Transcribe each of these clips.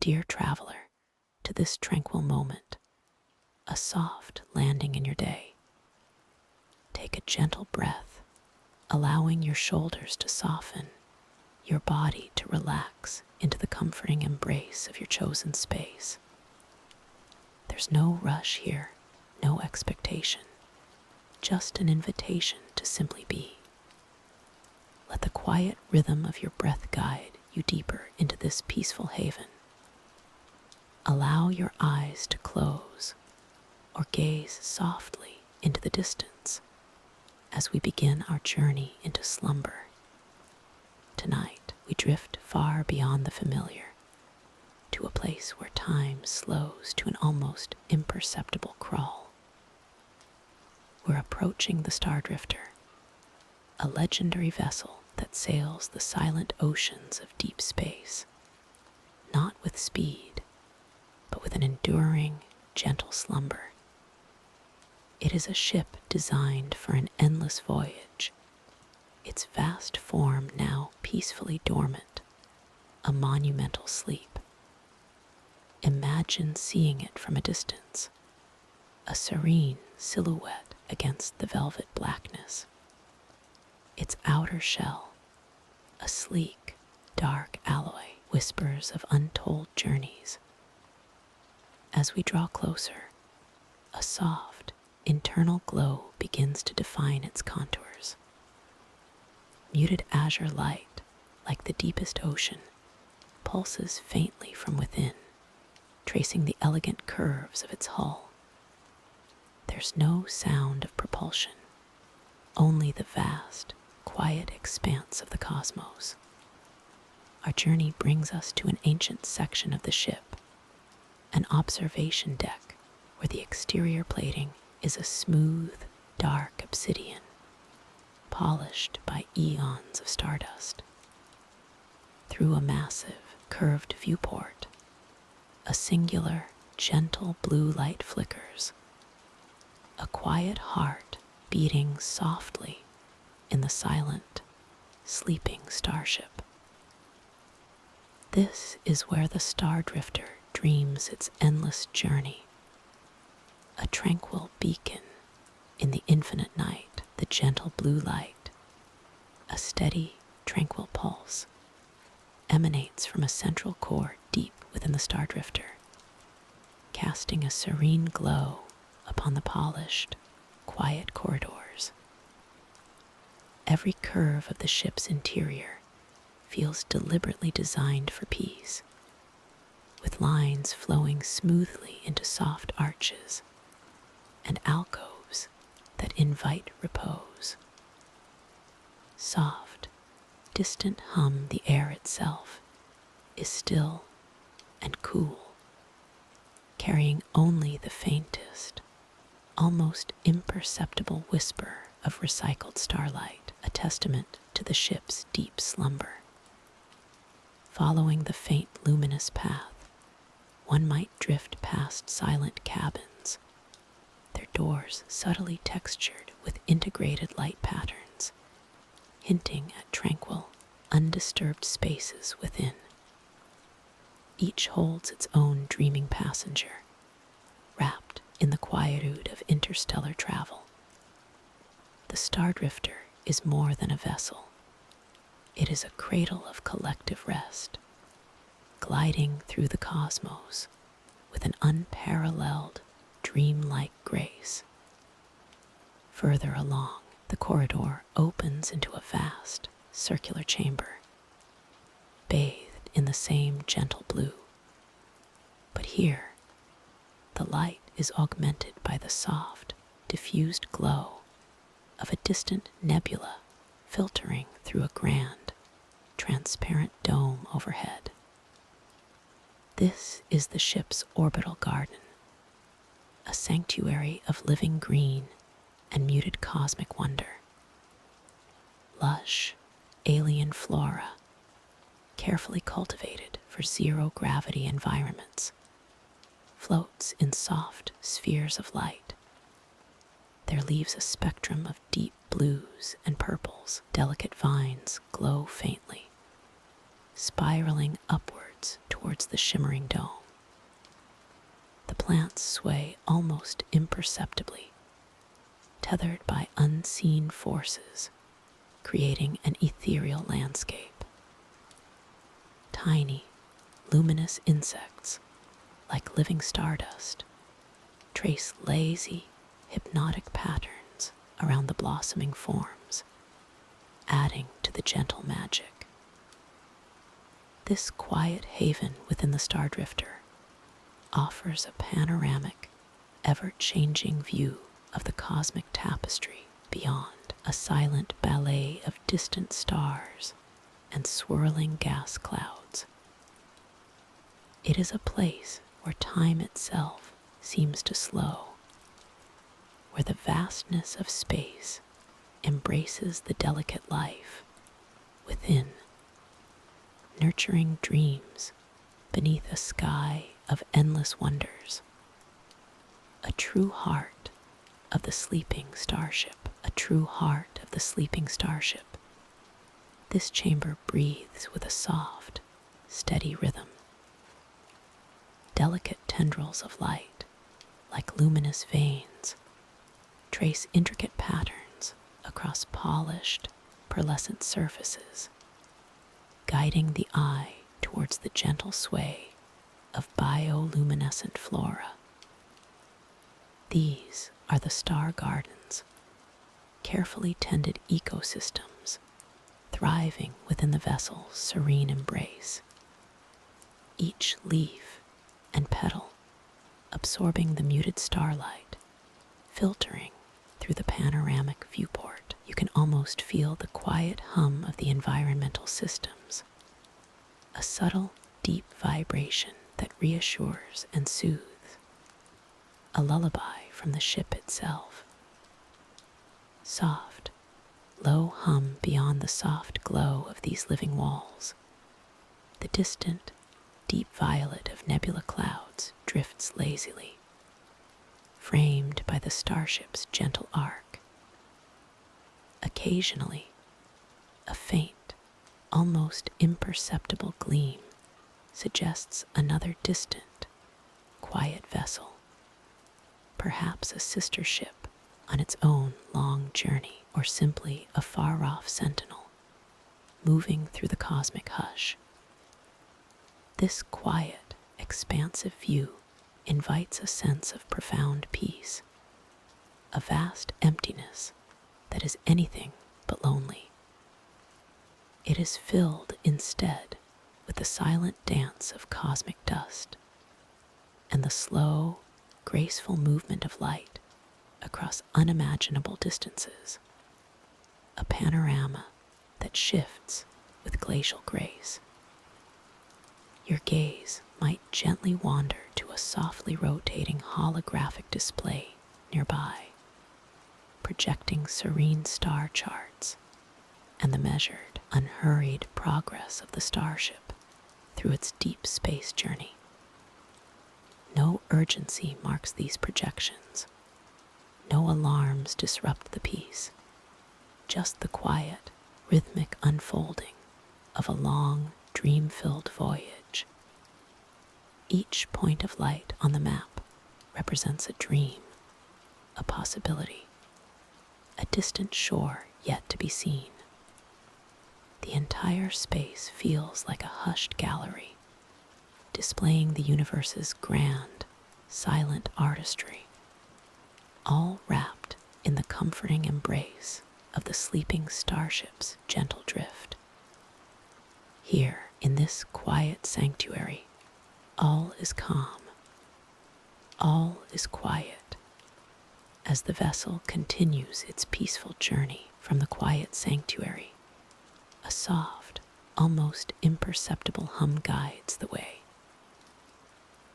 dear traveler, to this tranquil moment, a soft landing in your day. Take a gentle breath, allowing your shoulders to soften, your body to relax into the comforting embrace of your chosen space. There's no rush here, no expectation, just an invitation to simply be. Let the quiet rhythm of your breath guide you deeper into this peaceful haven. Allow your eyes to close or gaze softly into the distance as we begin our journey into slumber. Tonight, we drift far beyond the familiar, to a place where time slows to an almost imperceptible crawl. We're approaching the Stardrifter, a legendary vessel that sails the silent oceans of deep space, not with speed, but with an enduring, gentle slumber. It is a ship designed for an endless voyage, its vast form now peacefully dormant, a monumental sleep. Imagine seeing it from a distance, a serene silhouette against the velvet blackness. Its outer shell, a sleek, dark alloy, whispers of untold journeys. As we draw closer, a soft, internal glow begins to define its contours. Muted azure light, like the deepest ocean, pulses faintly from within, tracing the elegant curves of its hull. There's no sound of propulsion, only the vast, quiet expanse of the cosmos. Our journey brings us to an ancient section of the ship, an observation deck where the exterior plating is a smooth, dark obsidian, polished by eons of stardust. Through a massive, curved viewport, a singular, gentle blue light flickers, a quiet heart beating softly in the silent, sleeping starship. This is where the Stardrifter dreams its endless journey, a tranquil beacon in the infinite night, the gentle blue light, a steady, tranquil pulse, emanates from a central core deep within the Stardrifter, casting a serene glow upon the polished, quiet corridors. Every curve of the ship's interior feels deliberately designed for peace, with lines flowing smoothly into soft arches and alcoves that invite repose. Soft, distant hum the air itself is still and cool, carrying only the faintest, almost imperceptible whisper of recycled starlight, a testament to the ship's deep slumber. Following the faint luminous path, one might drift past silent cabins, their doors subtly textured with integrated light patterns, hinting at tranquil, undisturbed spaces within. Each holds its own dreaming passenger, wrapped in the quietude of interstellar travel. The Stardrifter is more than a vessel. It is a cradle of collective rest, gliding through the cosmos with an unparalleled, dreamlike grace. Further along, the corridor opens into a vast, circular chamber, bathed in the same gentle blue. But here, the light is augmented by the soft, diffused glow of a distant nebula filtering through a grand, transparent dome overhead. This is the ship's Orbital Garden, a sanctuary of living green and muted cosmic wonder. Lush, alien flora, carefully cultivated for zero-gravity environments, floats in soft spheres of light. There leaves a spectrum of deep blues and purples. Delicate vines glow faintly, spiraling upwards clouds towards the shimmering dome. The plants sway almost imperceptibly, tethered by unseen forces, creating an ethereal landscape. Tiny, luminous insects, like living stardust, trace lazy, hypnotic patterns around the blossoming forms, adding to the gentle magic. This quiet haven within the Stardrifter offers a panoramic, ever-changing view of the cosmic tapestry beyond, a silent ballet of distant stars and swirling gas clouds. It is a place where time itself seems to slow, where the vastness of space embraces the delicate life within, nurturing dreams beneath a sky of endless wonders. A true heart of the sleeping starship, a true heart of the sleeping starship. This chamber breathes with a soft, steady rhythm. Delicate tendrils of light, like luminous veins, trace intricate patterns across polished, pearlescent surfaces, guiding the eye towards the gentle sway of bioluminescent flora. These are the star gardens, carefully tended ecosystems, thriving within the vessel's serene embrace. Each leaf and petal absorbing the muted starlight, filtering through the panoramic viewport. You can almost feel the quiet hum of the environmental systems, a subtle, deep vibration that reassures and soothes, a lullaby from the ship itself. Soft, low hum beyond the soft glow of these living walls. The distant, deep violet of nebula clouds drifts lazily, framed by the starship's gentle arc. Occasionally, a faint, almost imperceptible gleam suggests another distant, quiet vessel, perhaps a sister ship on its own long journey, or simply a far-off sentinel moving through the cosmic hush. This quiet, expansive view invites a sense of profound peace, a vast emptiness that is anything but lonely. It is filled instead with the silent dance of cosmic dust and the slow, graceful movement of light across unimaginable distances, a panorama that shifts with glacial grace. Your gaze might gently wander to a softly rotating holographic display nearby, projecting serene star charts and the measured, unhurried progress of the starship through its deep space journey. No urgency marks these projections. No alarms disrupt the peace. Just the quiet, rhythmic unfolding of a long, dream-filled voyage. Each point of light on the map represents a dream, a possibility, a distant shore yet to be seen. The entire space feels like a hushed gallery, displaying the universe's grand, silent artistry, all wrapped in the comforting embrace of the sleeping starship's gentle drift. Here, in this quiet sanctuary, all is calm, all is quiet, as the vessel continues its peaceful journey from the quiet sanctuary. A soft, almost imperceptible hum guides the way.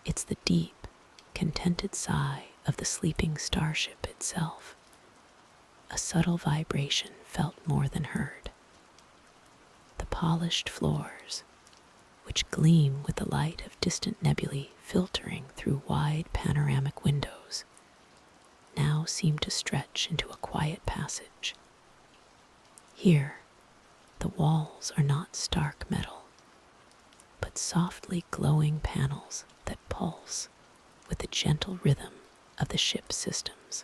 It's the deep, contented sigh of the sleeping starship itself, a subtle vibration felt more than heard. The polished floors, which gleam with the light of distant nebulae filtering through wide panoramic windows, now seem to stretch into a quiet passage. Here, the walls are not stark metal. but softly glowing panels that pulse with the gentle rhythm of the ship's systems.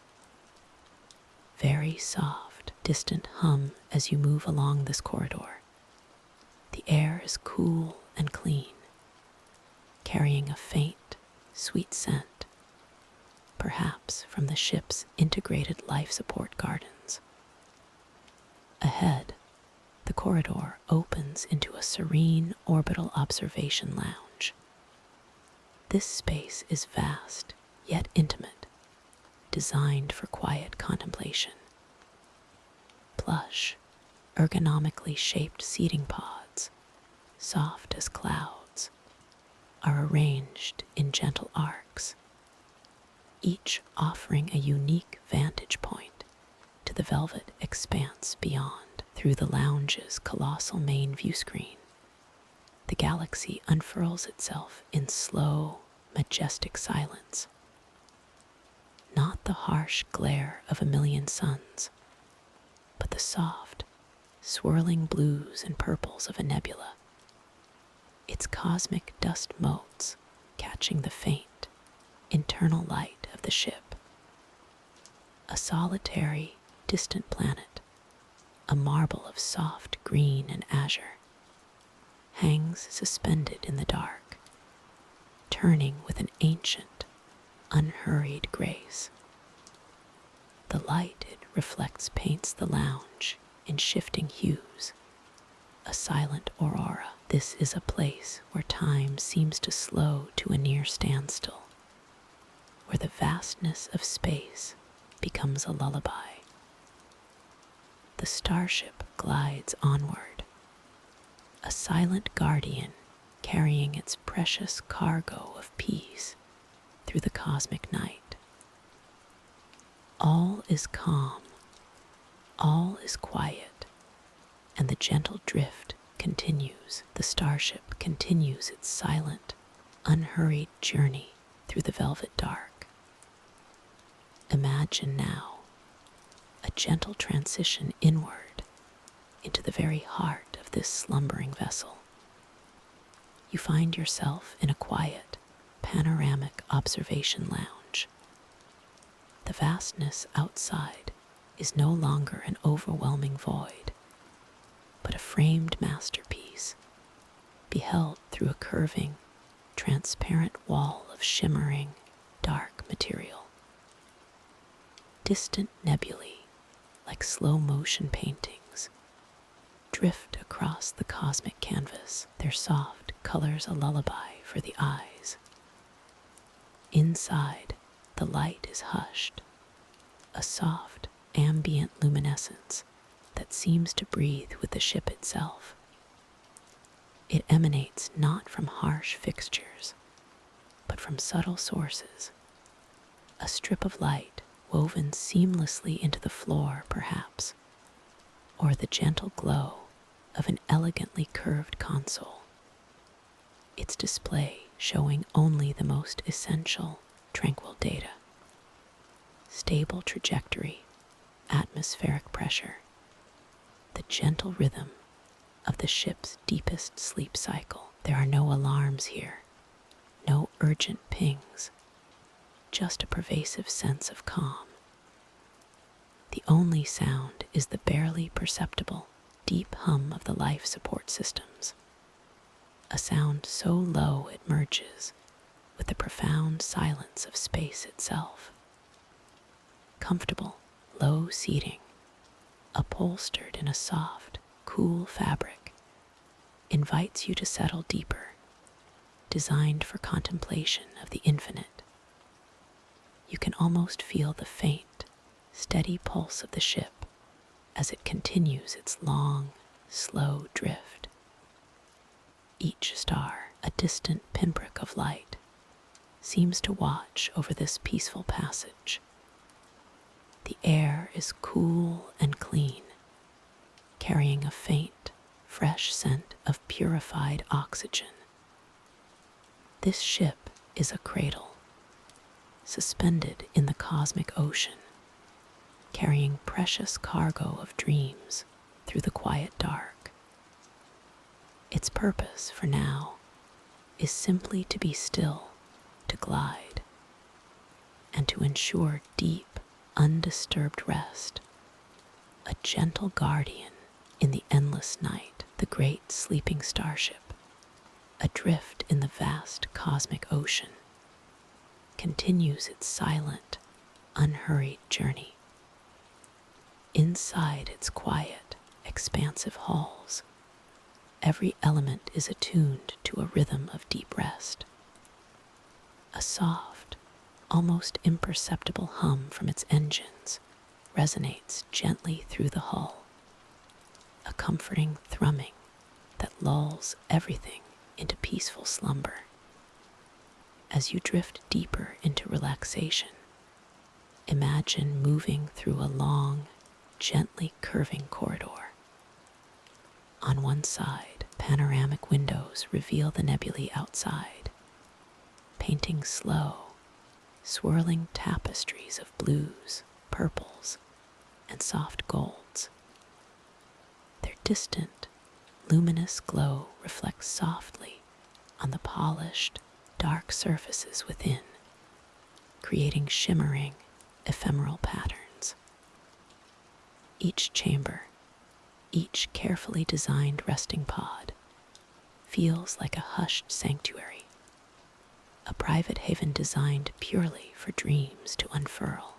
Very soft, distant hum as you move along this corridor. The air is cool and clean, carrying a faint, sweet scent, perhaps from the ship's integrated life support gardens. Ahead, the corridor opens into a serene orbital observation lounge. This space is vast, yet intimate, designed for quiet contemplation. Plush, ergonomically shaped seating pods, soft as clouds, are arranged in gentle arcs, each offering a unique vantage point to the velvet expanse beyond. Through the lounge's colossal main view screen, the galaxy unfurls itself in slow, majestic silence. Not the harsh glare of a million suns, but the soft, swirling blues and purples of a nebula, its cosmic dust motes catching the faint, internal light of the ship. A solitary, distant planet, a marble of soft green and azure, hangs suspended in the dark, turning with an ancient, unhurried grace. The light it reflects paints the lounge in shifting hues, a silent aurora. This is a place where time seems to slow to a near standstill, where the vastness of space becomes a lullaby. The Starship glides onward, a silent guardian carrying its precious cargo of peace through the cosmic night. All is calm, all is quiet, and the gentle drift continues. The Starship continues its silent, unhurried journey through the velvet dark. Imagine now a gentle transition inward into the very heart of this slumbering vessel. You find yourself in a quiet, panoramic observation lounge. The vastness outside is no longer an overwhelming void, but a framed masterpiece, beheld through a curving, transparent wall of shimmering, dark material. Distant nebulae, like slow-motion paintings, drift across the cosmic canvas, their soft colors a lullaby for the eyes. Inside, the light is hushed, a soft, ambient luminescence that seems to breathe with the ship itself. It emanates not from harsh fixtures, but from subtle sources, a strip of light woven seamlessly into the floor, perhaps, or the gentle glow of an elegantly curved console, its display showing only the most essential, tranquil data. Stable trajectory, atmospheric pressure, the gentle rhythm of the ship's deepest sleep cycle. There are no alarms here, no urgent pings, just a pervasive sense of calm. The only sound is the barely perceptible, deep hum of the life support systems, a sound so low it merges with the profound silence of space itself. Comfortable, low seating, upholstered in a soft, cool fabric, invites you to settle deeper, designed for contemplation of the infinite. You can almost feel the faint, steady pulse of the ship as it continues its long, slow drift. Each star, a distant pinprick of light, seems to watch over this peaceful passage. The air is cool and clean, carrying a faint, fresh scent of purified oxygen. This ship is a cradle, suspended in the cosmic ocean, carrying precious cargo of dreams through the quiet dark. Its purpose for now is simply to be still, to glide, and to ensure deep, undisturbed rest, a gentle guardian in the endless night, the great sleeping starship, adrift in the vast cosmic ocean, continues its silent, unhurried journey. Inside its quiet, expansive halls, every element is attuned to a rhythm of deep rest. A soft, almost imperceptible hum from its engines resonates gently through the hull, a comforting thrumming that lulls everything into peaceful slumber. As you drift deeper into relaxation, imagine moving through a long, gently curving corridor. On one side, panoramic windows reveal the nebulae outside, painting slow, swirling tapestries of blues, purples, and soft golds. Their distant, luminous glow reflects softly on the polished, dark surfaces within, creating shimmering, ephemeral patterns. Each chamber, each carefully designed resting pod, feels like a hushed sanctuary, a private haven designed purely for dreams to unfurl.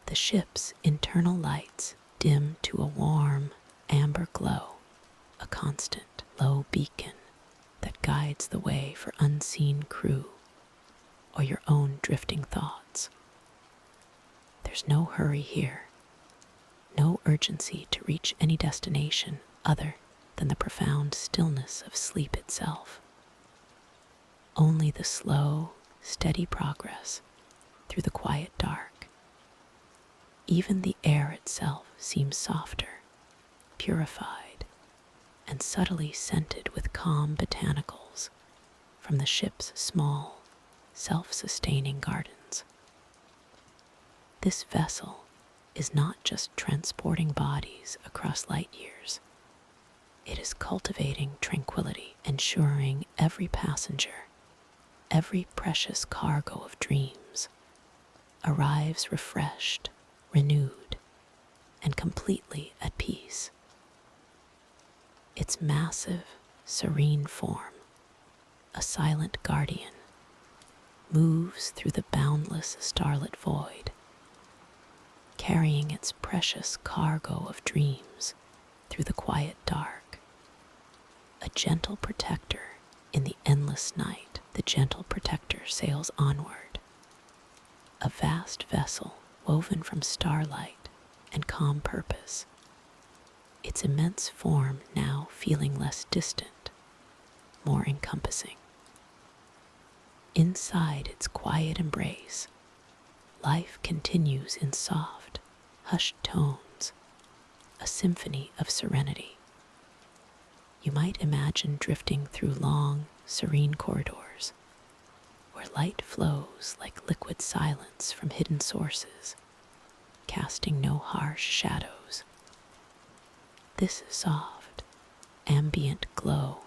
The ship's internal lights dim to a warm, amber glow, a constant, low beacon that guides the way for unseen crew or your own drifting thoughts. There's no hurry here, no urgency to reach any destination other than the profound stillness of sleep itself. Only the slow, steady progress through the quiet dark. Even the air itself seems softer, purified, and subtly scented with calm botanicals from the ship's small, self-sustaining gardens. This vessel is not just transporting bodies across light years. It is cultivating tranquility, ensuring every passenger, every precious cargo of dreams, arrives refreshed, renewed, and completely at peace. Its massive, serene form, a silent guardian, moves through the boundless starlit void, carrying its precious cargo of dreams through the quiet dark. A gentle protector in the endless night, the gentle protector sails onward. A vast vessel woven from starlight and calm purpose, its immense form now feeling less distant, more encompassing. Inside its quiet embrace, life continues in soft, hushed tones, a symphony of serenity. You might imagine drifting through long, serene corridors, where light flows like liquid silence from hidden sources, casting no harsh shadows. This soft, ambient glow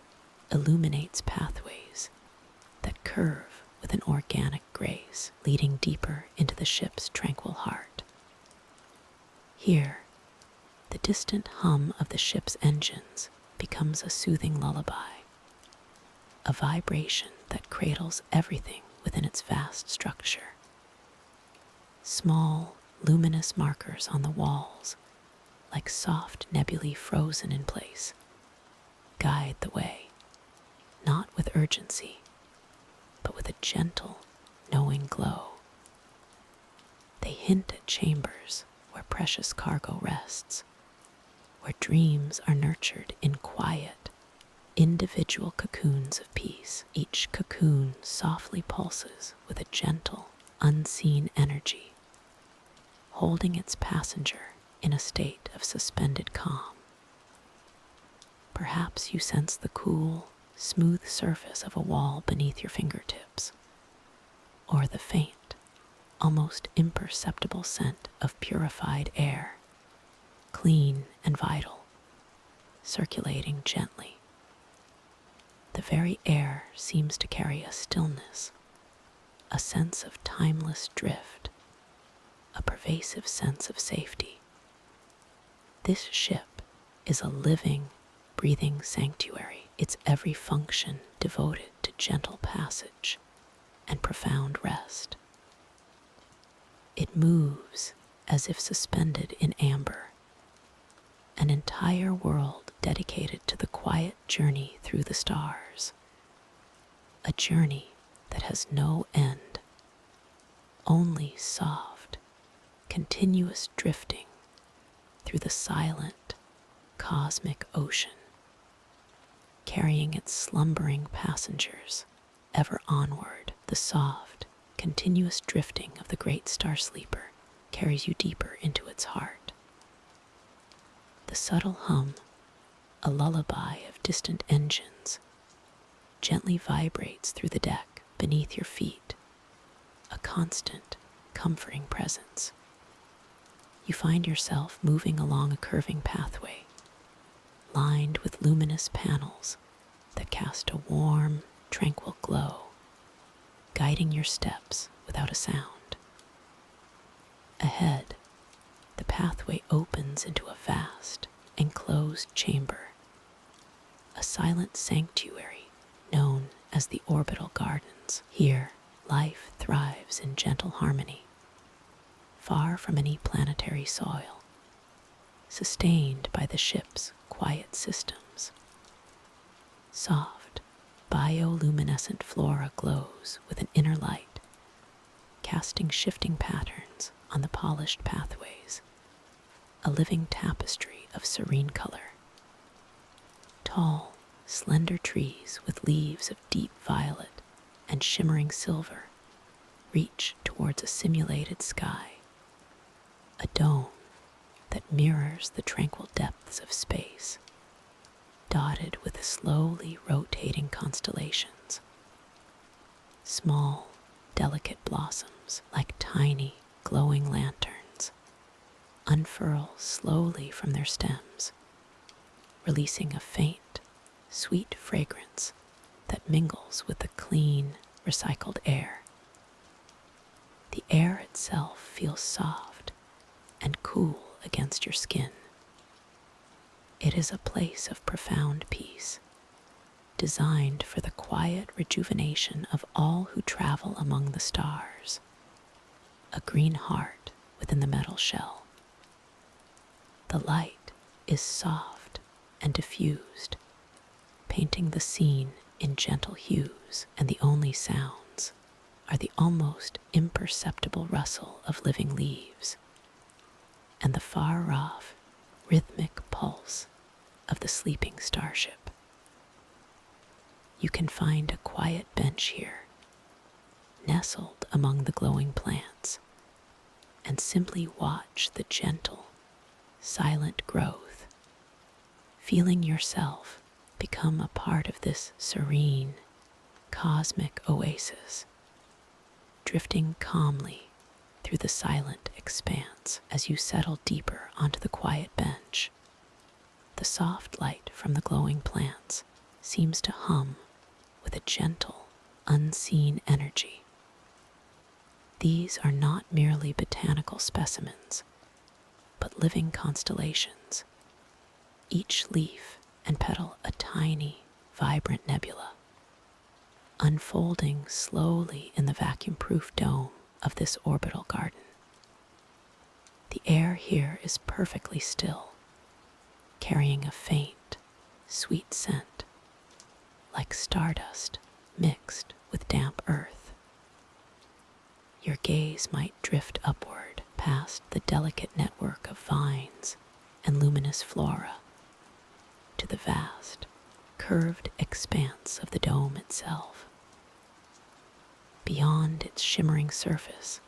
illuminates pathways that curve with an organic grace, leading deeper into the ship's tranquil heart. Here, the distant hum of the ship's engines becomes a soothing lullaby, a vibration that cradles everything within its vast structure. Small, luminous markers on the walls, like soft nebulae frozen in place, guide the way, not with urgency, but with a gentle, knowing glow. They hint at chambers where precious cargo rests, where dreams are nurtured in quiet, individual cocoons of peace. Each cocoon softly pulses with a gentle, unseen energy, holding its passenger in a state of suspended calm. Perhaps you sense the cool, smooth surface of a wall beneath your fingertips, or the faint, almost imperceptible scent of purified air, clean and vital, circulating gently. The very air seems to carry a stillness, a sense of timeless drift, a pervasive sense of safety. This ship is a living, breathing sanctuary, its every function devoted to gentle passage and profound rest. It moves as if suspended in amber, an entire world dedicated to the quiet journey through the stars, a journey that has no end, only soft, continuous drifting through the silent, cosmic ocean, carrying its slumbering passengers ever onward. The soft, continuous drifting of the great star sleeper carries you deeper into its heart. The subtle hum, a lullaby of distant engines, gently vibrates through the deck beneath your feet, a constant, comforting presence. You find yourself moving along a curving pathway, lined with luminous panels that cast a warm, tranquil glow, guiding your steps without a sound. Ahead, the pathway opens into a vast, enclosed chamber, a silent sanctuary known as the Orbital Gardens. Here, life thrives in gentle harmony, far from any planetary soil, sustained by the ship's quiet systems. Soft, bioluminescent flora glows with an inner light, casting shifting patterns on the polished pathways, a living tapestry of serene color. Tall, slender trees with leaves of deep violet and shimmering silver reach towards a simulated sky, a dome that mirrors the tranquil depths of space, dotted with slowly rotating constellations. Small, delicate blossoms, like tiny, glowing lanterns, unfurl slowly from their stems, releasing a faint, sweet fragrance that mingles with the clean, recycled air. The air itself feels soft and cool against your skin. It is a place of profound peace, designed for the quiet rejuvenation of all who travel among the stars. A green heart within the metal shell. The light is soft and diffused, painting the scene in gentle hues, and the only sounds are the almost imperceptible rustle of living leaves and the far-off, rhythmic pulse of the sleeping starship. You can find a quiet bench here, nestled among the glowing plants, and simply watch the gentle, silent growth, feeling yourself become a part of this serene, cosmic oasis, drifting calmly through the silent expanse. As you settle deeper onto the quiet bench, the soft light from the glowing plants seems to hum with a gentle, unseen energy. These are not merely botanical specimens, but living constellations, each leaf and petal a tiny, vibrant nebula, unfolding slowly in the vacuum-proof dome of this orbital garden. The air here is perfectly still, carrying a faint, sweet scent, like stardust mixed with damp earth. Your gaze might drift upward past the delicate network of vines and luminous flora to the vast, curved expanse of the dome itself. Beyond its shimmering surface,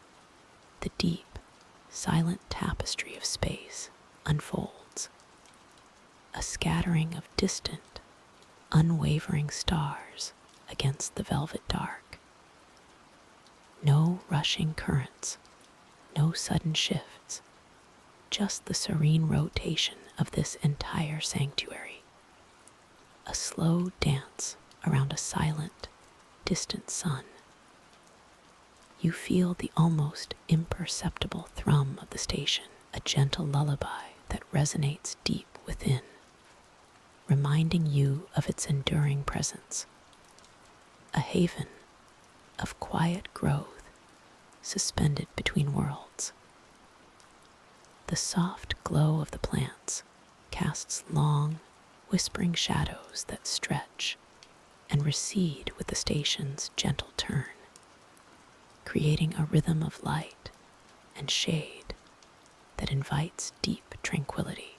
the deep, silent tapestry of space unfolds, a scattering of distant, unwavering stars against the velvet dark. No rushing currents, no sudden shifts, just the serene rotation of this entire sanctuary, a slow dance around a silent, distant sun. You feel the almost imperceptible thrum of the station, a gentle lullaby that resonates deep within, reminding you of its enduring presence, a haven of quiet growth suspended between worlds. The soft glow of the plants casts long, whispering shadows that stretch and recede with the station's gentle turn, creating a rhythm of light and shade that invites deep tranquility.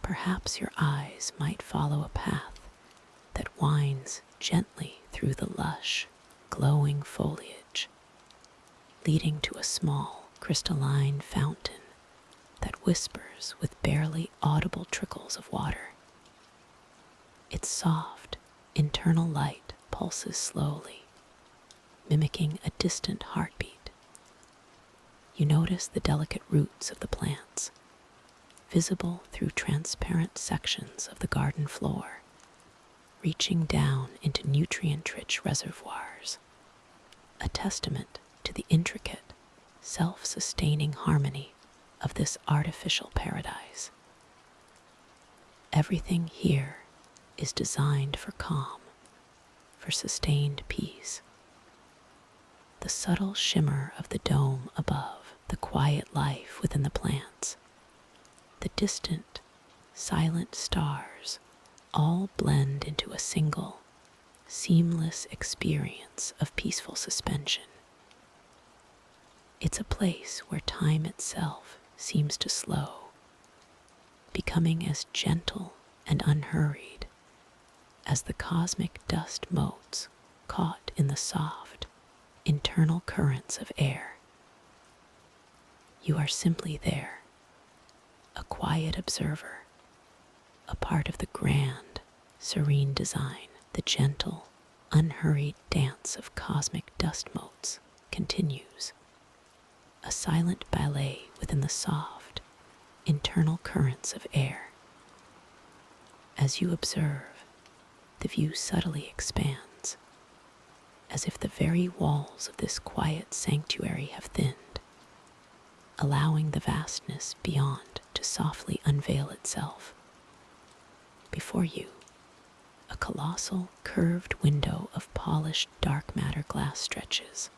Perhaps your eyes might follow a path that winds gently through the lush, glowing foliage, leading to a small, crystalline fountain that whispers with barely audible trickles of water. Its soft, internal light pulses slowly, mimicking a distant heartbeat. You notice the delicate roots of the plants, visible through transparent sections of the garden floor, reaching down into nutrient-rich reservoirs, a testament to the intricate, self-sustaining harmony of this artificial paradise. Everything here is designed for calm, for sustained peace. The subtle shimmer of the dome above, the quiet life within the plants, the distant, silent stars all blend into a single, seamless experience of peaceful suspension. It's a place where time itself seems to slow, becoming as gentle and unhurried as the cosmic dust motes caught in the soft, internal currents of air. You are simply there, a quiet observer, a part of the grand, serene design. The gentle, unhurried dance of cosmic dust motes continues, a silent ballet within the soft, internal currents of air. As you observe, the view subtly expands, as if the very walls of this quiet sanctuary have thinned, allowing the vastness beyond to softly unveil itself. Before you, a colossal curved window of polished dark matter glass stretches,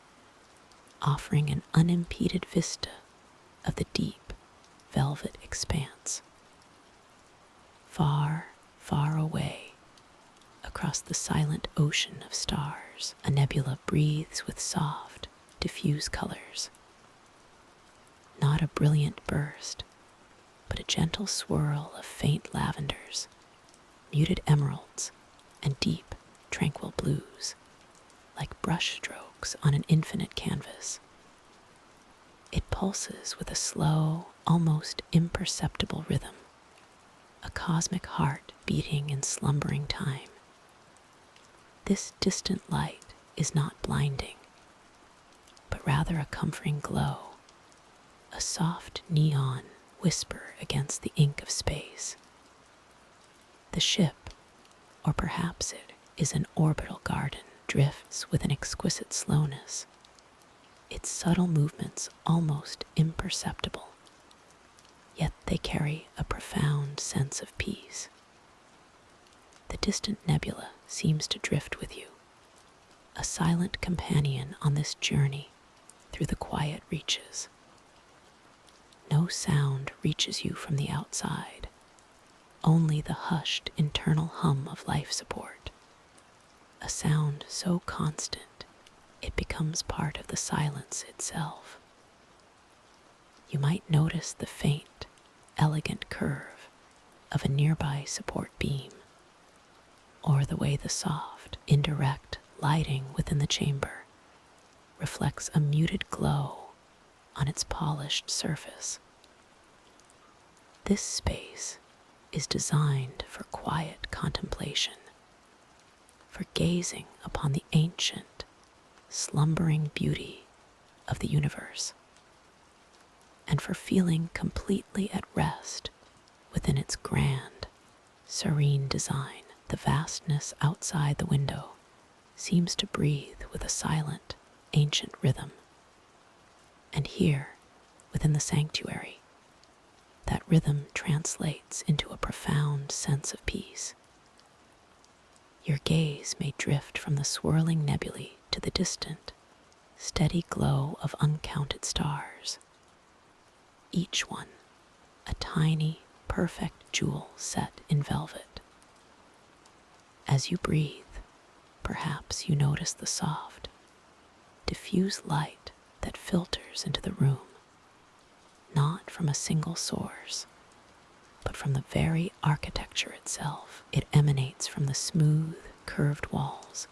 offering an unimpeded vista of the deep, velvet expanse. Far, far away, across the silent ocean of stars, a nebula breathes with soft, diffuse colors. Not a brilliant burst, but a gentle swirl of faint lavenders, muted emeralds, and deep, tranquil blues, like brush strokes on an infinite canvas. It pulses with a slow, almost imperceptible rhythm, a cosmic heart beating in slumbering time. This distant light is not blinding, but rather a comforting glow, a soft neon whisper against the ink of space. The ship, or perhaps it is an orbital garden, drifts with an exquisite slowness, its subtle movements almost imperceptible, yet they carry a profound sense of peace. The distant nebula seems to drift with you, a silent companion on this journey through the quiet reaches. No sound reaches you from the outside, only the hushed internal hum of life support, a sound so constant it becomes part of the silence itself. You might notice the faint, elegant curve of a nearby support beam, or the way the soft, indirect lighting within the chamber reflects a muted glow on its polished surface. This space is designed for quiet contemplation, for gazing upon the ancient, slumbering beauty of the universe, and for feeling completely at rest within its grand, serene design. The vastness outside the window seems to breathe with a silent, ancient rhythm. And here, within the sanctuary, that rhythm translates into a profound sense of peace. Your gaze may drift from the swirling nebulae to the distant, steady glow of uncounted stars, each one a tiny, perfect jewel set in velvet. As you breathe, perhaps you notice the soft, diffuse light that filters into the room, not from a single source, but from the very architecture itself. It emanates from the smooth, curved walls,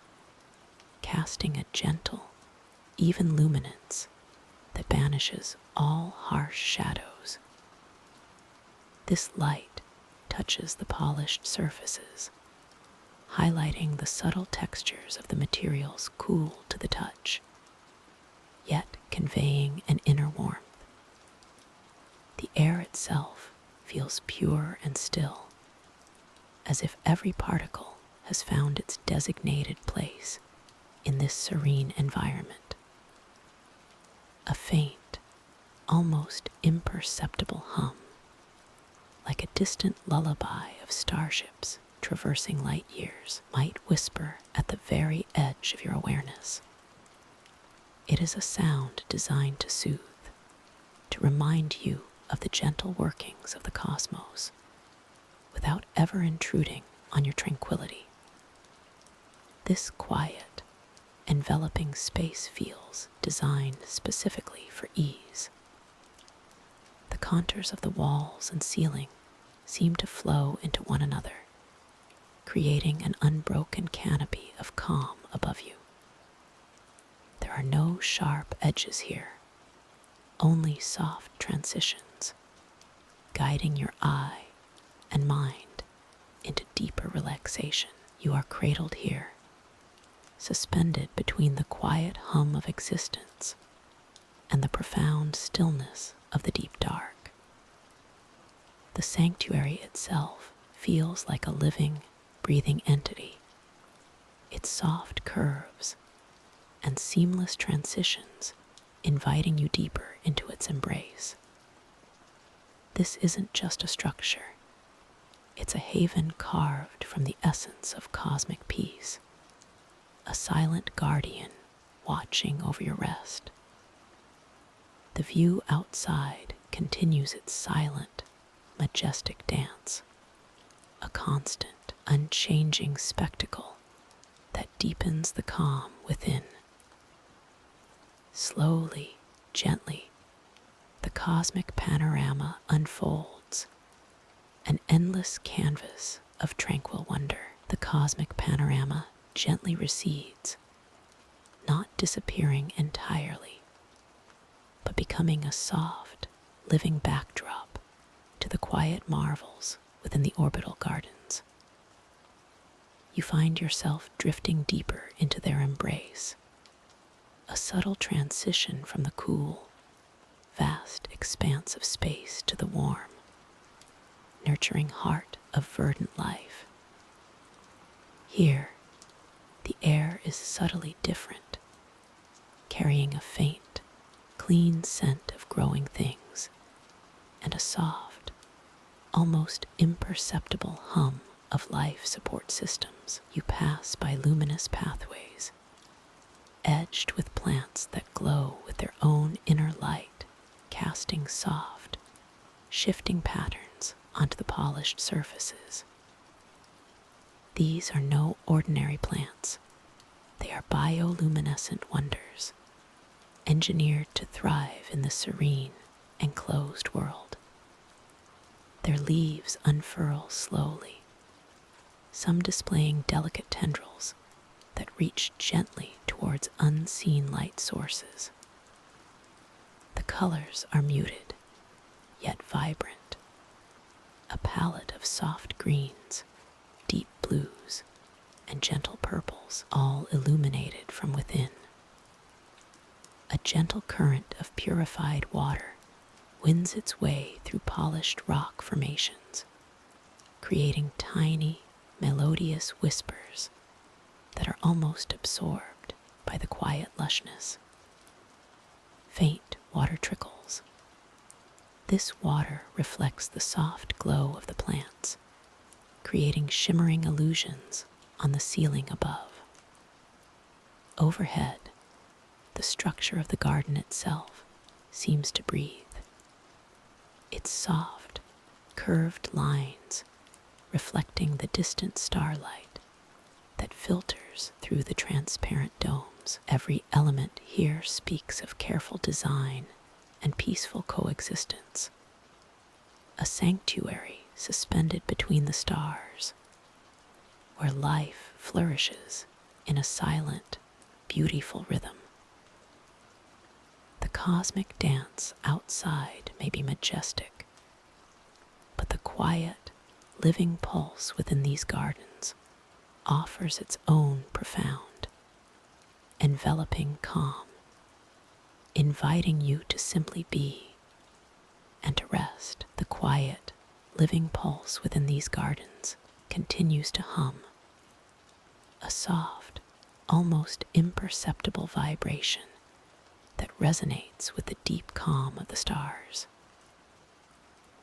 casting a gentle, even luminance that banishes all harsh shadows. This light touches the polished surfaces, highlighting the subtle textures of the materials cool to the touch, yet conveying an inner warmth. The air itself feels pure and still, as if every particle has found its designated place in this serene environment. A faint, almost imperceptible hum, like a distant lullaby of starships traversing light years, might whisper at the very edge of your awareness. It is a sound designed to soothe, to remind you of the gentle workings of the cosmos, without ever intruding on your tranquility. This quiet, enveloping space feels designed specifically for ease. The contours of the walls and ceiling seem to flow into one another, creating an unbroken canopy of calm above you. There are no sharp edges here, only soft transitions, guiding your eye and mind into deeper relaxation. You are cradled here, suspended between the quiet hum of existence and the profound stillness of the deep dark. The sanctuary itself feels like a living, breathing entity. Its soft curves and seamless transitions inviting you deeper into its embrace. This isn't just a structure. It's a haven carved from the essence of cosmic peace, a silent guardian watching over your rest. The view outside continues its silent, majestic dance, a constant, unchanging spectacle that deepens the calm within. Slowly, gently, the cosmic panorama unfolds, an endless canvas of tranquil wonder. The cosmic panorama gently recedes, not disappearing entirely, but becoming a soft, living backdrop to the quiet marvels within the Orbital Gardens. You find yourself drifting deeper into their embrace, a subtle transition from the cool, vast expanse of space to the warm, nurturing heart of verdant life. Here, the air is subtly different, carrying a faint, clean scent of growing things and a soft, almost imperceptible hum of life support systems. You pass by luminous pathways, edged with plants that glow with their own inner light, casting soft, shifting patterns onto the polished surfaces. These are no ordinary plants. They are bioluminescent wonders, engineered to thrive in the serene, enclosed world. Their leaves unfurl slowly, some displaying delicate tendrils that reach gently towards unseen light sources. The colors are muted, yet vibrant, a palette of soft greens, deep blues, and gentle purples, all illuminated from within. A gentle current of purified water winds its way through polished rock formations, creating tiny, melodious whispers that are almost absorbed by the quiet lushness. Faint water trickles. This water reflects the soft glow of the plants, creating shimmering illusions on the ceiling above. Overhead, the structure of the garden itself seems to breathe. Its soft, curved lines reflecting the distant starlight that filters through the transparent domes. Every element here speaks of careful design and peaceful coexistence. A sanctuary suspended between the stars, where life flourishes in a silent, beautiful rhythm. The cosmic dance outside may be majestic, but the quiet, living pulse within these gardens offers its own profound, enveloping calm, inviting you to simply be and to rest. The quiet, living pulse within these gardens continues to hum, a soft, almost imperceptible vibration that resonates with the deep calm of the stars.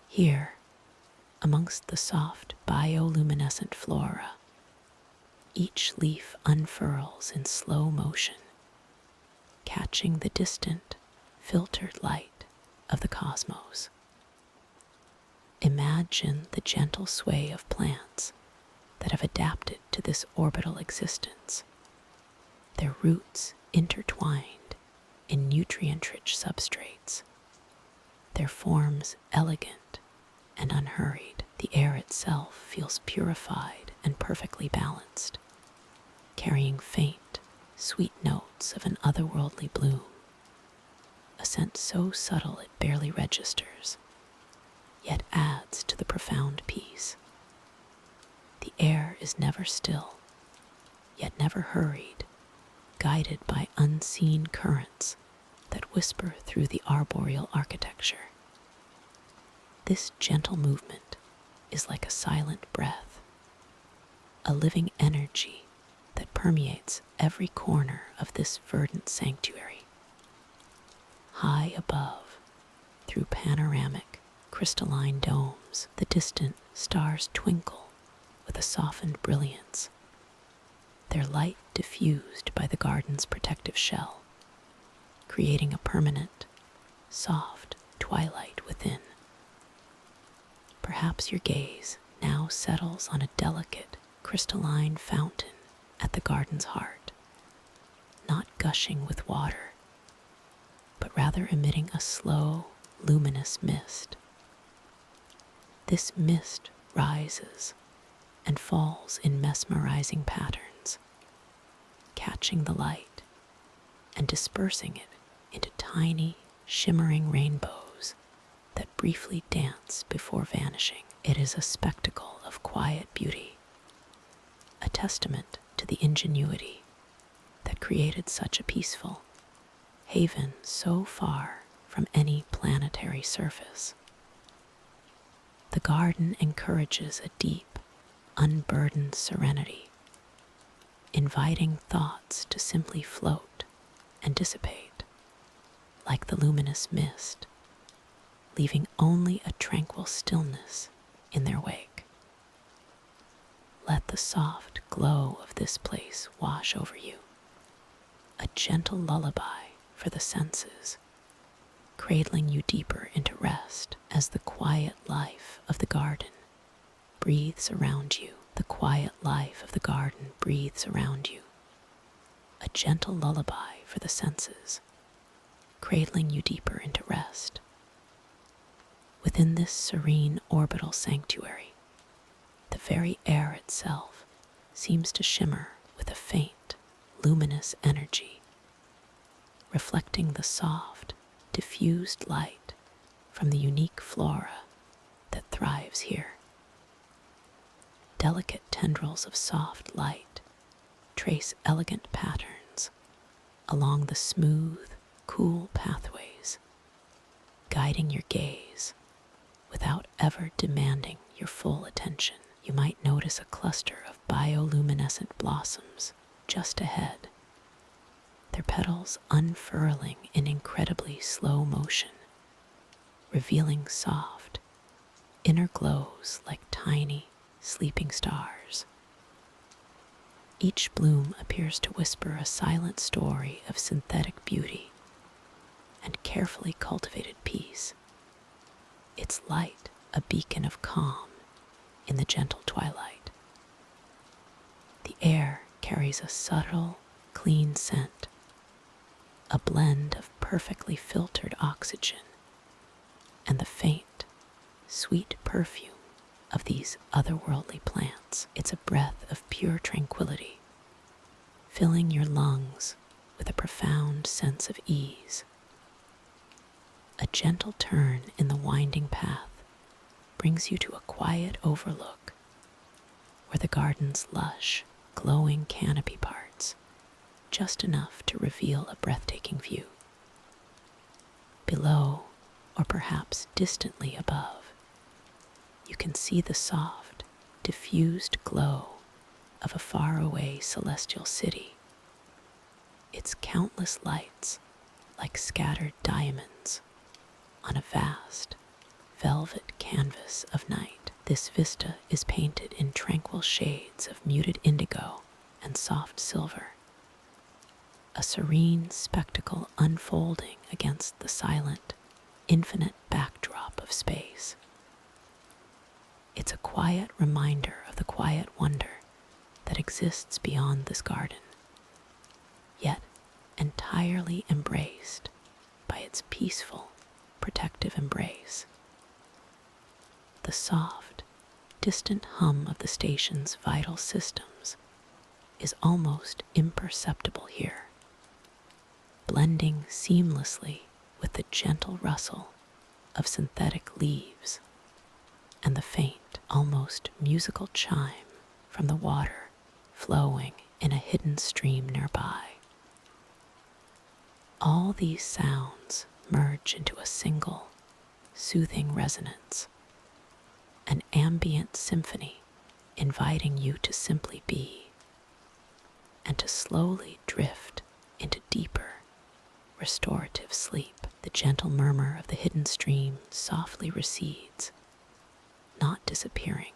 Here, amongst the soft bioluminescent flora, each leaf unfurls in slow motion, catching the distant, filtered light of the cosmos. Imagine the gentle sway of plants that have adapted to this orbital existence, their roots intertwined in nutrient-rich substrates, their forms elegant and unhurried. The air itself feels purified and perfectly balanced, carrying faint, sweet notes of an otherworldly bloom, a scent so subtle it barely registers, yet adds to the profound peace. The air is never still, yet never hurried, guided by unseen currents that whisper through the arboreal architecture. This gentle movement is like a silent breath, a living energy that permeates every corner of this verdant sanctuary. High above, through panoramic, crystalline domes, the distant stars twinkle with a softened brilliance, their light diffused by the garden's protective shell, creating a permanent, soft twilight within. Perhaps your gaze now settles on a delicate, crystalline fountain at the garden's heart, not gushing with water, but rather emitting a slow, luminous mist. This mist rises and falls in mesmerizing patterns, catching the light and dispersing it into tiny, shimmering rainbows that briefly dance before vanishing. It is a spectacle of quiet beauty, a testament to the ingenuity that created such a peaceful haven so far from any planetary surface. The garden encourages a deep, unburdened serenity, inviting thoughts to simply float and dissipate, like the luminous mist, leaving only a tranquil stillness in their wake. Let the soft glow of this place wash over you, a gentle lullaby for the senses, cradling you deeper into rest as the quiet life of the garden breathes around you. The quiet life of the garden breathes around you, a gentle lullaby for the senses, cradling you deeper into rest. Within this serene orbital sanctuary, the very air itself seems to shimmer with a faint, luminous energy, reflecting the soft, diffused light from the unique flora that thrives here. Delicate tendrils of soft light trace elegant patterns along the smooth, cool pathways, guiding your gaze without ever demanding your full attention. you might notice a cluster of bioluminescent blossoms just ahead, their petals unfurling in incredibly slow motion, revealing soft, inner glows like tiny, sleeping stars. Each bloom appears to whisper a silent story of synthetic beauty and carefully cultivated peace, its light a beacon of calm in the gentle twilight. The air carries a subtle, clean scent, a blend of perfectly filtered oxygen and the faint, sweet perfume of these otherworldly plants. It's a breath of pure tranquility, filling your lungs with a profound sense of ease. A gentle turn in the winding path brings you to a quiet overlook where the garden's lush, glowing canopy parts just enough to reveal a breathtaking view. Below, or perhaps distantly above, you can see the soft, diffused glow of a faraway celestial city, its countless lights like scattered diamonds on a vast, velvet canvas of night. This vista is painted in tranquil shades of muted indigo and soft silver, a serene spectacle unfolding against the silent, infinite backdrop of space. It's a quiet reminder of the quiet wonder that exists beyond this garden, yet entirely embraced by its peaceful, protective embrace. The soft, distant hum of the station's vital systems is almost imperceptible here, blending seamlessly with the gentle rustle of synthetic leaves and the faint, almost musical chime from the water flowing in a hidden stream nearby. All these sounds merge into a single, soothing resonance, an ambient symphony inviting you to simply be and to slowly drift into deeper, restorative sleep. The gentle murmur of the hidden stream softly recedes, not disappearing,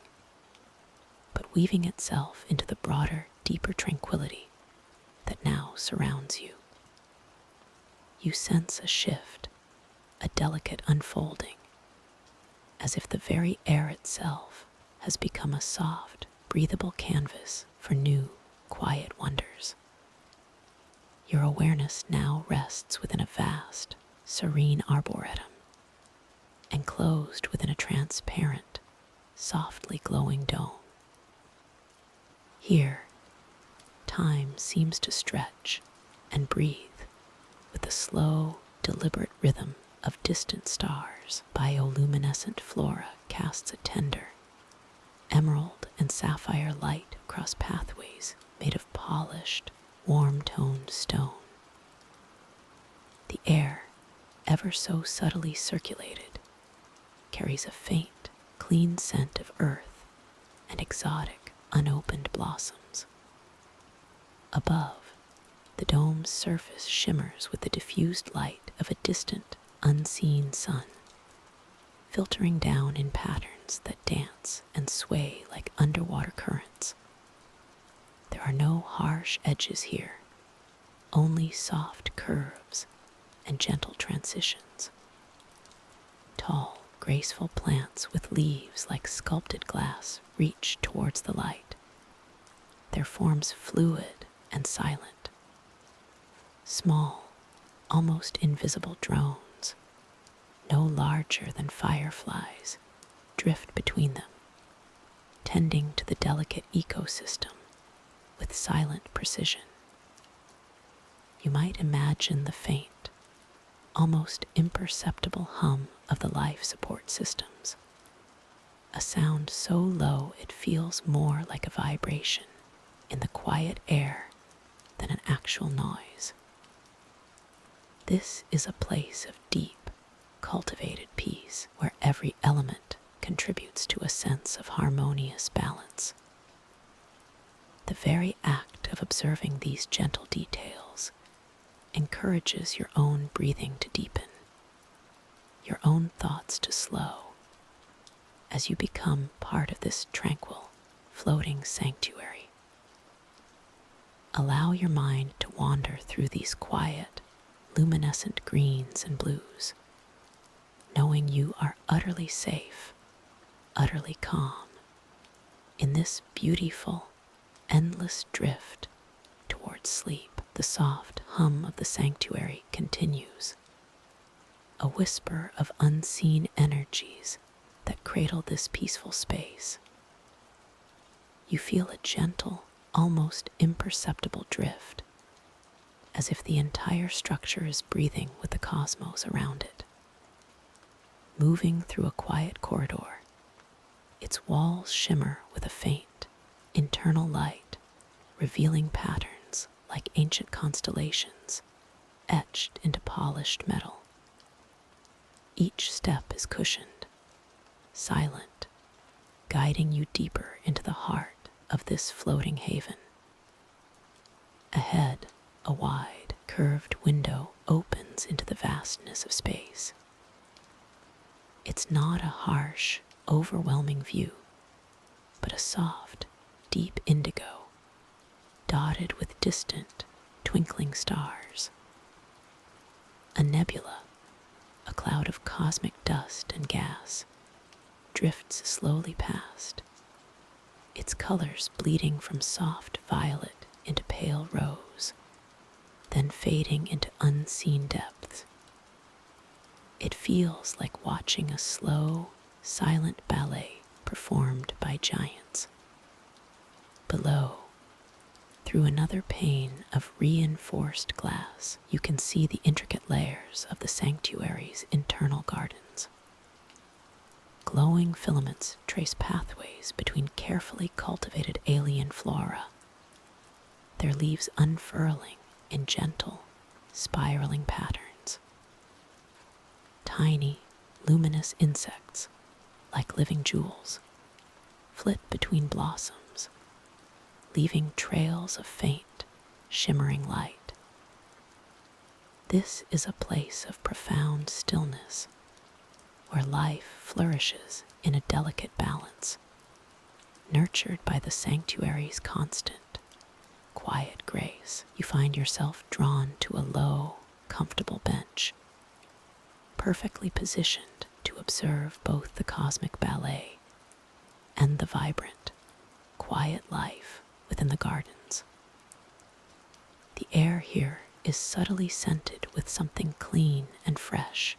but weaving itself into the broader, deeper tranquility that now surrounds you. You sense a shift, a delicate unfolding, as if the very air itself has become a soft, breathable canvas for new, quiet wonders. Your awareness now rests within a vast, serene arboretum, enclosed within a transparent, softly glowing dome. Here, time seems to stretch and breathe with the slow, deliberate rhythm of distant stars. Bioluminescent flora casts a tender, emerald and sapphire light across pathways made of polished, warm-toned stone. The air, ever so subtly circulated, carries a faint, clean scent of earth and exotic, unopened blossoms. Above, the dome's surface shimmers with the diffused light of a distant, unseen sun, filtering down in patterns that dance and sway like underwater currents. There are no harsh edges here, only soft curves and gentle transitions. Tall, graceful plants with leaves like sculpted glass reach towards the light, their forms fluid and silent. Small, almost invisible drones, no larger than fireflies, drift between them, tending to the delicate ecosystem with silent precision. You might imagine the faint, almost imperceptible hum of the life support systems, a sound so low it feels more like a vibration in the quiet air than an actual noise. This is a place of deep, cultivated peace where every element contributes to a sense of harmonious balance. The very act of observing these gentle details encourages your own breathing to deepen, your own thoughts to slow, as you become part of this tranquil, floating sanctuary. Allow your mind to wander through these quiet, luminescent greens and blues, knowing you are utterly safe, utterly calm, in this beautiful, endless drift towards sleep. The soft hum of the sanctuary continues, a whisper of unseen energies that cradle this peaceful space. You feel a gentle, almost imperceptible drift, as if the entire structure is breathing with the cosmos around it. Moving through a quiet corridor, its walls shimmer with a faint, internal light, revealing patterns like ancient constellations etched into polished metal. Each step is cushioned, silent, guiding you deeper into the heart of this floating haven. Ahead, a wide, curved window opens into the vastness of space. It's not a harsh, overwhelming view, but a soft, deep indigo, dotted with distant, twinkling stars. A nebula, a cloud of cosmic dust and gas, drifts slowly past, its colors bleeding from soft violet into pale rose, then fading into unseen depths. It feels like watching a slow, silent ballet performed by giants. Below, through another pane of reinforced glass, you can see the intricate layers of the sanctuary's internal gardens. Glowing filaments trace pathways between carefully cultivated alien flora, their leaves unfurling in gentle, spiraling patterns. Tiny, luminous insects, like living jewels, flit between blossoms, leaving trails of faint, shimmering light. This is a place of profound stillness, where life flourishes in a delicate balance, nurtured by the sanctuary's constant, quiet grace. You find yourself drawn to a low, comfortable bench, perfectly positioned to observe both the cosmic ballet and the vibrant, quiet life within the gardens. The air here is subtly scented with something clean and fresh,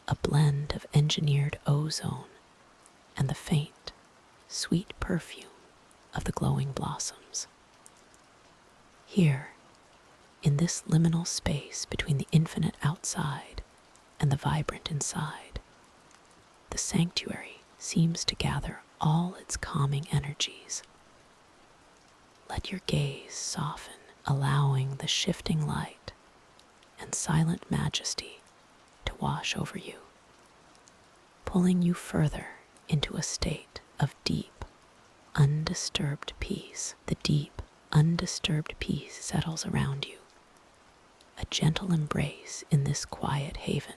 a blend of engineered ozone and the faint, sweet perfume of the glowing blossoms. Here, in this liminal space between the infinite outside and the vibrant inside, the sanctuary seems to gather all its calming energies. Let your gaze soften, allowing the shifting light and silent majesty to wash over you, pulling you further into a state of deep, undisturbed peace. The deep, undisturbed peace settles around you, a gentle embrace in this quiet haven.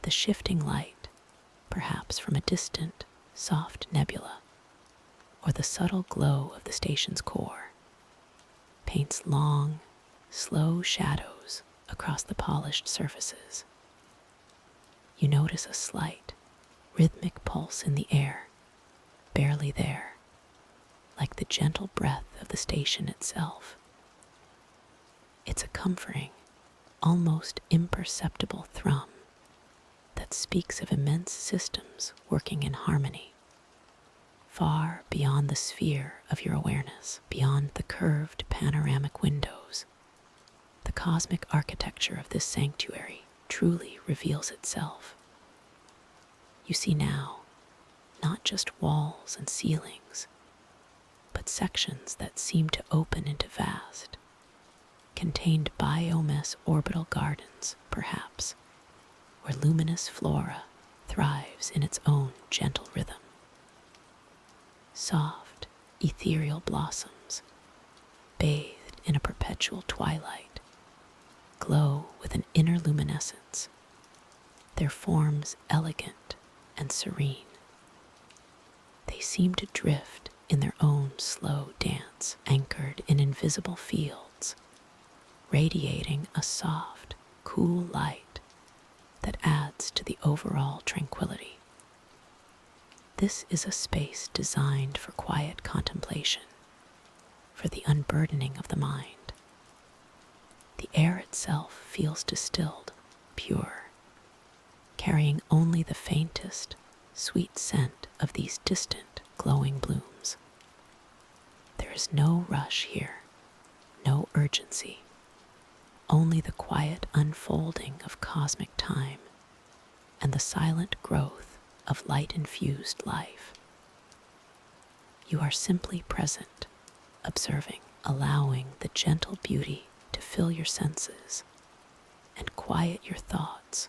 The shifting light, perhaps from a distant, soft nebula, or the subtle glow of the station's core, paints long, slow shadows across the polished surfaces. You notice a slight, rhythmic pulse in the air, barely there, like the gentle breath of the station itself. It's a comforting, almost imperceptible thrum that speaks of immense systems working in harmony, far beyond the sphere of your awareness. Beyond the curved panoramic windows, the cosmic architecture of this sanctuary truly reveals itself. You see now not just walls and ceilings, but sections that seem to open into vast, contained Biodome orbital gardens, perhaps, where luminous flora thrives in its own gentle rhythm. Soft, ethereal blossoms, bathed in a perpetual twilight, glow with an inner luminescence, their forms elegant and serene. They seem to drift in their own slow dance, anchored in invisible fields, radiating a soft, cool light that adds to the overall tranquility. This is a space designed for quiet contemplation, for the unburdening of the mind. The air itself feels distilled, pure, carrying only the faintest, sweet scent of these distant, glowing blooms. There is no rush here, no urgency, only the quiet unfolding of cosmic time and the silent growth of light-infused life. You are simply present, observing, allowing the gentle beauty to fill your senses and quiet your thoughts,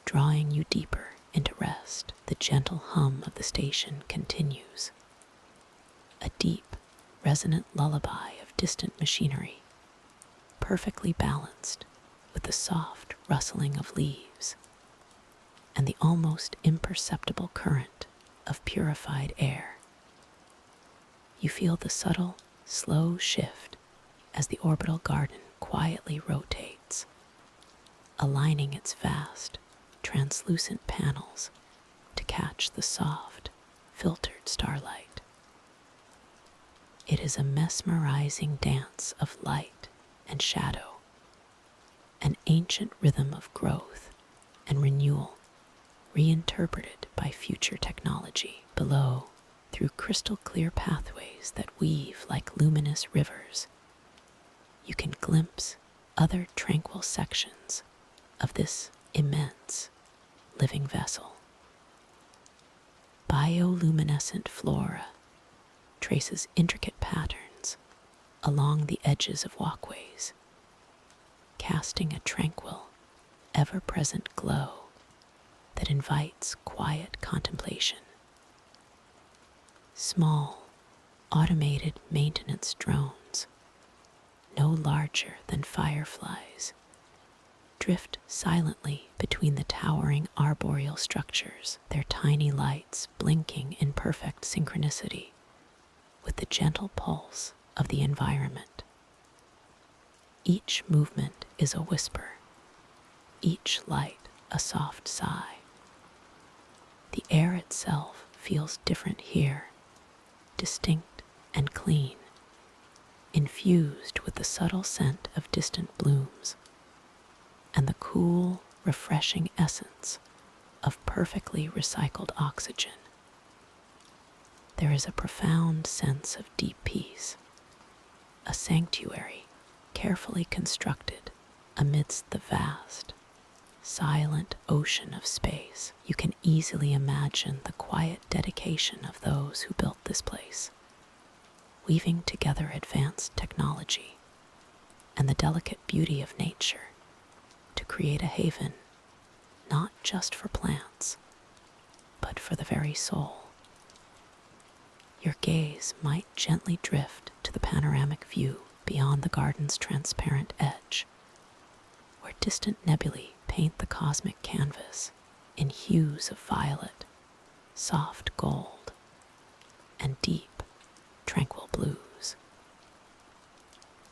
drawing you deeper into rest. The gentle hum of the station continues, a deep, resonant lullaby of distant machinery, perfectly balanced with the soft rustling of leaves and the almost imperceptible current of purified air. You feel the subtle, slow shift as the orbital garden quietly rotates, aligning its vast, translucent panels to catch the soft, filtered starlight. It is a mesmerizing dance of light and shadow, an ancient rhythm of growth and renewal, reinterpreted by future technology. Below, through crystal clear pathways that weave like luminous rivers, you can glimpse other tranquil sections of this immense living vessel. Bioluminescent flora traces intricate patterns along the edges of walkways, casting a tranquil, ever-present glow that invites quiet contemplation. Small, automated maintenance drones, no larger than fireflies, drift silently between the towering arboreal structures, their tiny lights blinking in perfect synchronicity with the gentle pulse of the environment. Each movement is a whisper, each light a soft sigh. The air itself feels different here, distinct and clean, infused with the subtle scent of distant blooms and the cool, refreshing essence of perfectly recycled oxygen. There is a profound sense of deep peace, a sanctuary carefully constructed amidst the vast, silent ocean of space. You can easily imagine the quiet dedication of those who built this place, weaving together advanced technology and the delicate beauty of nature to create a haven not just for plants, but for the very soul. Your gaze might gently drift to the panoramic view beyond the garden's transparent edge, where distant nebulae paint the cosmic canvas in hues of violet, soft gold, and deep, tranquil blues.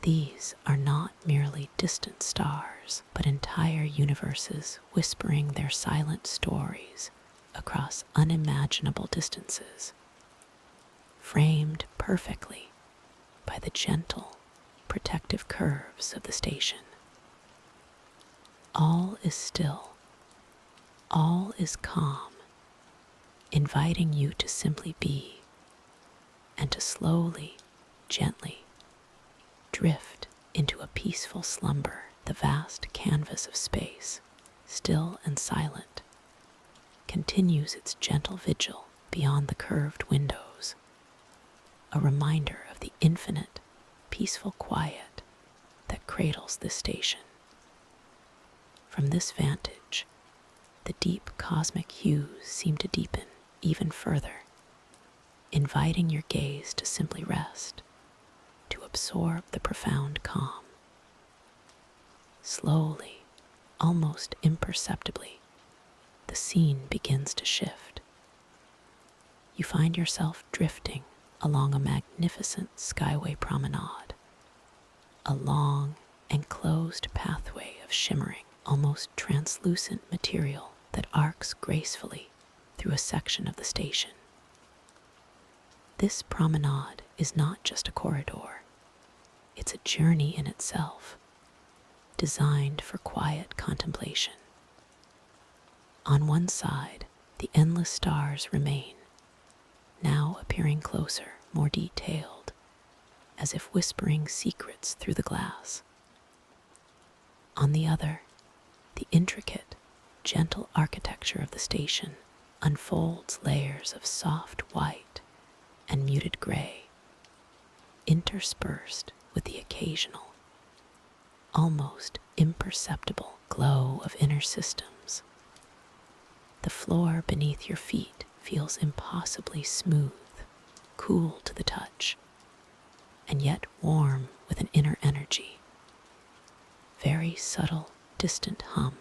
These are not merely distant stars, but entire universes whispering their silent stories across unimaginable distances, framed perfectly by the gentle, protective curves of the station. All is still, all is calm, inviting you to simply be and to slowly, gently drift into a peaceful slumber. The vast canvas of space, still and silent, continues its gentle vigil beyond the curved windows, a reminder of the infinite, peaceful quiet that cradles this station. From this vantage, The deep cosmic hues seem to deepen even further, inviting your gaze to simply rest, to absorb the profound calm. Slowly, almost imperceptibly, the scene begins to shift. You find yourself drifting along a magnificent Skyway Promenade, a long, enclosed pathway of shimmering, almost translucent material that arcs gracefully through a section of the station. This promenade is not just a corridor. It's a journey in itself, designed for quiet contemplation. On one side, the endless stars remain, now appearing closer, more detailed, as if whispering secrets through the glass. On the other, the intricate, gentle architecture of the station unfolds layers of soft white and muted gray, interspersed with the occasional, almost imperceptible glow of inner systems. The floor beneath your feet feels impossibly smooth, cool to the touch, and yet warm with an inner energy. Very subtle, distant hum.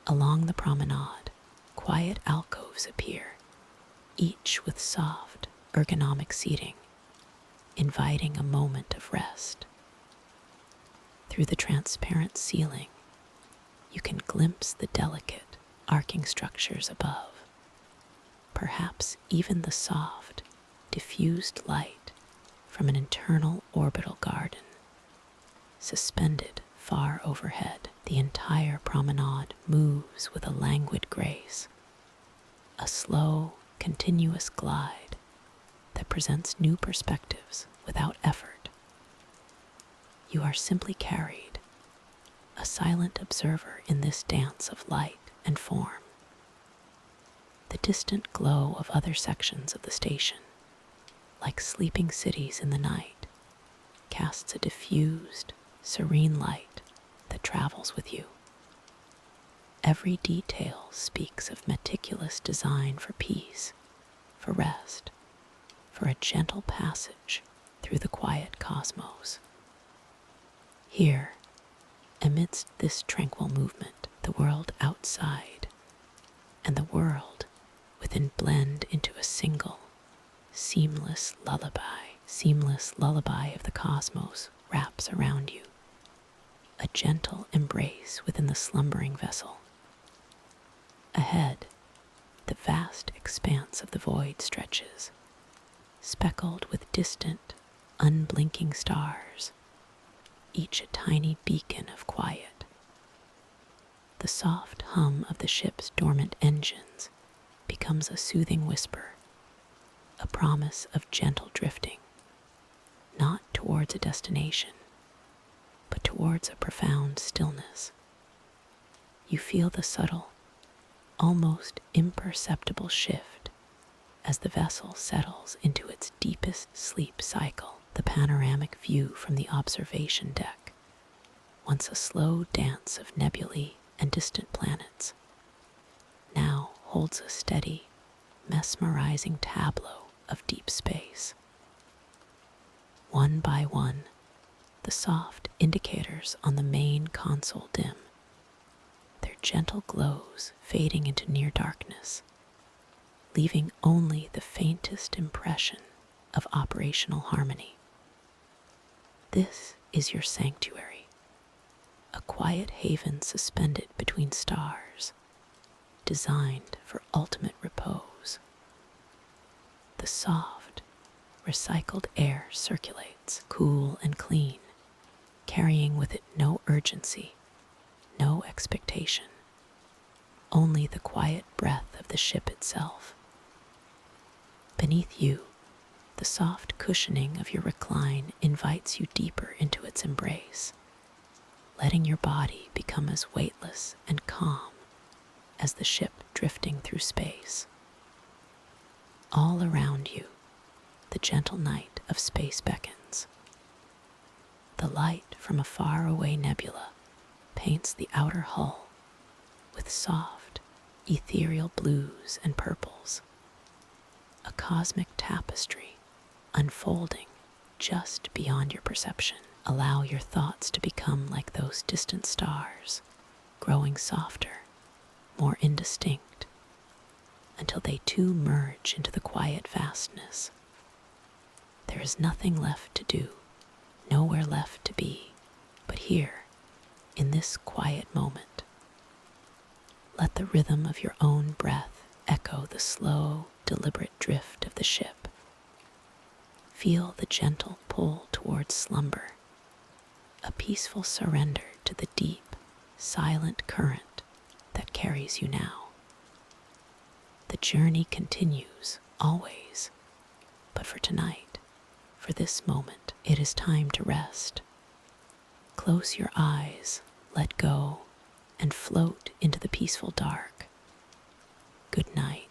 Along the promenade, quiet alcoves appear, each with soft, ergonomic seating, inviting a moment of rest. Through the transparent ceiling, you can glimpse the delicate, arcing structures above, perhaps even the soft, diffused light from an internal orbital garden. Suspended far overhead, the entire promenade moves with a languid grace, a slow, continuous glide that presents new perspectives without effort. You are simply carried, a silent observer in this dance of light and form. The distant glow of other sections of the station, like sleeping cities in the night, casts a diffused, serene light that travels with you. Every detail speaks of meticulous design for peace, for rest, for a gentle passage through the quiet cosmos. Here, amidst this tranquil movement, the world outside and the world within blend into a single, seamless lullaby of the cosmos wraps around you, a gentle embrace within the slumbering vessel. Ahead, the vast expanse of the void stretches, speckled with distant, unblinking stars, each a tiny beacon of quiet. The soft hum of the ship's dormant engines becomes a soothing whisper, a promise of gentle drifting, not towards a destination, but towards a profound stillness. You feel the subtle, almost imperceptible shift as the vessel settles into its deepest sleep cycle. The panoramic view from the observation deck, once a slow dance of nebulae and distant planets, now holds a steady, mesmerizing tableau of deep space. One by one, the soft indicators on the main console dim, their gentle glows fading into near darkness, leaving only the faintest impression of operational harmony. This is your sanctuary, a quiet haven suspended between stars, designed for ultimate repose. The soft, recycled air circulates, cool and clean, carrying with it no urgency, no expectation, only the quiet breath of the ship itself. Beneath you, the soft cushioning of your recline invites you deeper into its embrace, letting your body become as weightless and calm as the ship drifting through space. All around you, the gentle night of space beckons. The light from a faraway nebula paints the outer hull with soft, ethereal blues and purples, a cosmic tapestry unfolding just beyond your perception. Allow your thoughts to become like those distant stars, growing softer, more indistinct, until they too merge into the quiet vastness. There is nothing left to do, nowhere left to be, but here, in this quiet moment. Let the rhythm of your own breath echo the slow, deliberate drift of the ship. Feel the gentle pull towards slumber, a peaceful surrender to the deep, silent current that carries you now. The journey continues, always, but for tonight, for this moment, it is time to rest. Close your eyes, let go, and float into the peaceful dark. Good night.